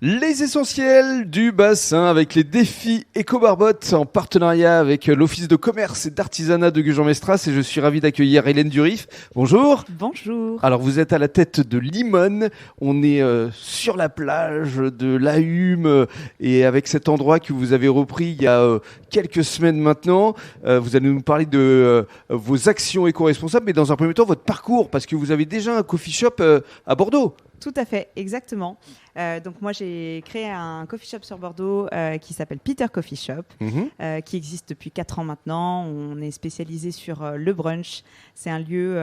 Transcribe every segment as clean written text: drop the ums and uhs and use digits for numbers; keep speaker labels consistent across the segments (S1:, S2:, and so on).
S1: Les essentiels du bassin avec les défis Éco-Barbotte en partenariat avec l'Office de commerce et d'artisanat de Gujan-Mestras et je suis ravi d'accueillir Hélène Durif. Bonjour.
S2: Bonjour.
S1: Alors vous êtes à la tête de Limone, on est sur la plage de l'Ahume et avec cet endroit que vous avez repris il y a quelques semaines maintenant, vous allez nous parler de vos actions éco-responsables mais dans un premier temps votre parcours parce que vous avez déjà un coffee shop à Bordeaux.
S2: Tout à fait, exactement. Donc moi j'ai créé un coffee shop sur Bordeaux qui s'appelle Peter Coffee Shop, qui existe depuis 4 ans maintenant. On est spécialisé sur le brunch. C'est un lieu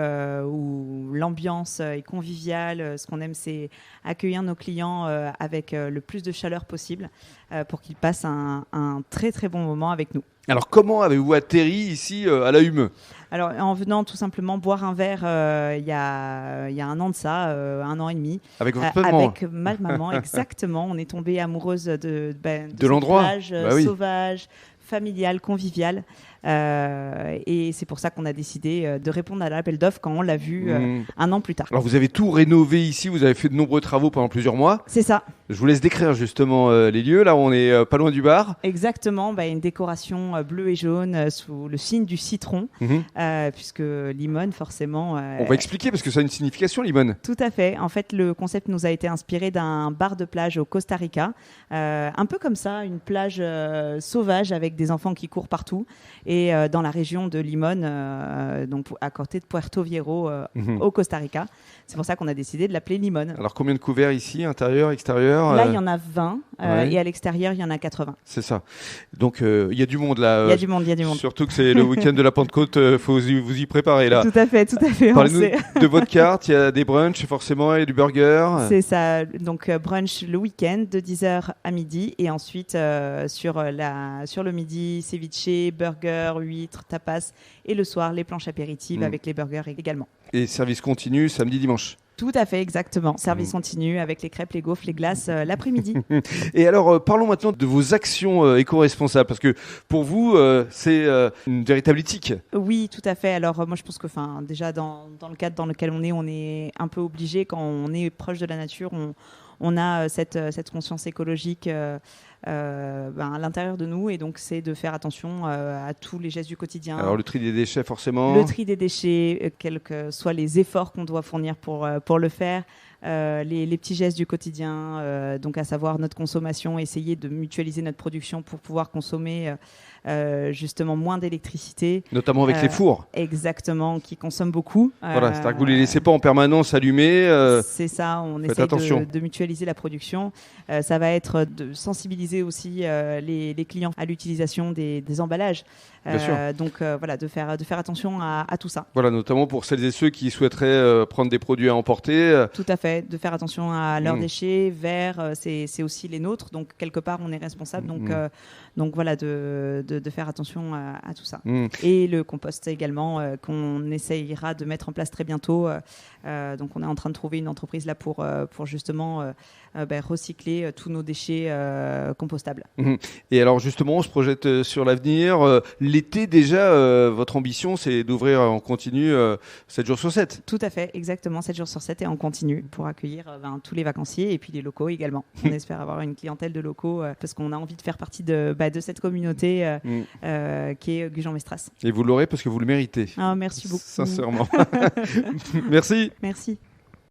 S2: où l'ambiance est conviviale. Ce qu'on aime, c'est accueillir nos clients avec le plus de chaleur possible pour qu'ils passent un très très bon moment avec nous.
S1: Alors comment avez-vous atterri ici à l'Ahume ?
S2: Alors, en venant tout simplement boire un verre il y a un an de ça, 1 an et demi.
S1: Avec votre maman.
S2: Avec ma maman, exactement. On est tombé amoureuse de
S1: l'endroit.
S2: plage sauvage, familiale, conviviale. Et c'est pour ça qu'on a décidé de répondre à l'appel d'offres quand on l'a vu 1 an plus tard.
S1: Alors vous avez tout rénové ici, vous avez fait de nombreux travaux pendant plusieurs mois.
S2: C'est ça.
S1: Je vous laisse décrire justement les lieux. Là, on est pas loin du bar.
S2: Exactement, une décoration bleue et jaune sous le signe du citron, puisque Limone, forcément...
S1: On va expliquer parce que ça a une signification, Limone.
S2: Tout à fait. En fait, le concept nous a été inspiré d'un bar de plage au Costa Rica. Un peu comme ça, une plage sauvage avec des enfants qui courent partout. Et dans la région de Limone, donc à côté de Puerto Viejo, au Costa Rica. C'est pour ça qu'on a décidé de l'appeler Limone.
S1: Alors combien de couverts ici, intérieur, extérieur ?
S2: Là, il y en a 20 et à l'extérieur, il y en a 80.
S1: C'est ça. Donc il y a du monde là.
S2: Il y a du monde.
S1: Surtout que c'est le week-end de la Pentecôte, il faut vous y préparer là.
S2: Tout à fait.
S1: Parlez-nous de votre carte, il y a des brunchs forcément et du burger.
S2: C'est ça, donc brunch le week-end de 10h à midi et ensuite sur le midi, ceviche, burger, huîtres, tapas et le soir, les planches apéritives avec les burgers également.
S1: Et service continu samedi, dimanche.
S2: Tout à fait, exactement. Service continu avec les crêpes, les gaufres, les glaces l'après-midi.
S1: Et alors, parlons maintenant de vos actions éco-responsables, parce que pour vous, c'est une véritable éthique.
S2: Oui, tout à fait. Alors, moi, je pense que déjà, dans le cadre dans lequel on est un peu obligé, quand on est proche de la nature, on a cette conscience écologique à l'intérieur de nous et donc c'est de faire attention à tous les gestes du quotidien.
S1: Alors le tri des déchets forcément.
S2: Le tri des déchets, quels que soient les efforts qu'on doit fournir pour le faire. Les petits gestes du quotidien, donc à savoir notre consommation, essayer de mutualiser notre production pour pouvoir consommer justement moins d'électricité.
S1: Notamment avec les fours.
S2: Exactement, qui consomment beaucoup.
S1: Voilà, c'est-à-dire que vous ne les laissez pas en permanence allumés.
S2: C'est ça, on essaie de mutualiser la production. Ça va être de sensibiliser aussi les clients à l'utilisation des emballages.
S1: Bien sûr.
S2: Donc voilà, de faire attention à tout ça.
S1: Voilà, notamment pour celles et ceux qui souhaiteraient prendre des produits à emporter.
S2: Tout à fait, de faire attention à leurs déchets, verres, c'est aussi les nôtres, donc quelque part on est responsable, donc voilà, de faire attention à tout ça. Et le compost également, qu'on essayera de mettre en place très bientôt. Donc on est en train de trouver une entreprise là pour justement recycler tous nos déchets compostables.
S1: Et alors justement, on se projette sur l'avenir. L'été déjà, votre ambition, c'est d'ouvrir en continu 7 jours sur 7.
S2: Tout à fait, exactement, 7 jours sur 7 et en continu pour accueillir tous les vacanciers et puis les locaux également. On espère avoir une clientèle de locaux parce qu'on a envie de faire partie de cette communauté qui est Gujan-Mestras.
S1: Et vous l'aurez parce que vous le méritez.
S2: Ah, merci beaucoup.
S1: Sincèrement. Merci.
S2: Merci.